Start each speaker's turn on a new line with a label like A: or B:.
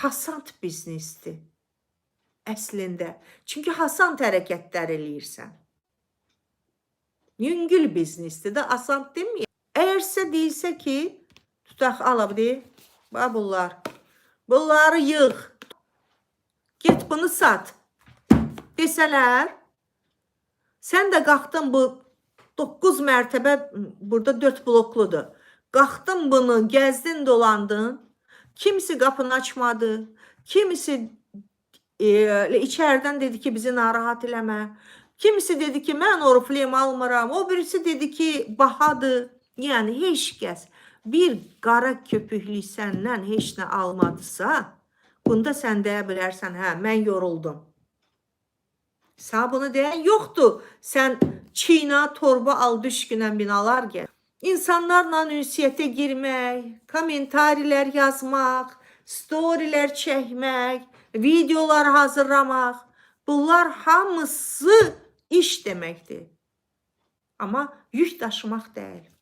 A: hasant biznesdir əslində. Çünki hasant hərəkətlər eləyirsən. Yüngül biznesdir də, asant deməyək. Əgərsə deyilsə ki, tutaq alab deyil, bunları yığ, get bunu sat desələr, sən də qalxdın bu 9 mərtəbə, burada 4 blokludur. Qalxdın bunu, gəzdin, dolandın, kimisi qapını açmadı, kimisi içərdən dedi ki, bizi narahat eləmə, kimisi dedi ki, mən oriflem almıram, o birisi dedi ki, bahadır. Yəni, heç kəs bir qara köpüklü səndən heç nə almadısa, bunda sən deyə bilərsən, hə, mən yoruldum. Sağ bunu deyən yoxdur. Sən Çina, torba al, düşkünən binalar gəl. İnsanlarla ünsiyyətə girmək, kommentarilər yazmaq, storylər çəkmək, videolar hazırlamaq, bunlar hamısı iş deməkdir. Amma yük daşımaq deyil.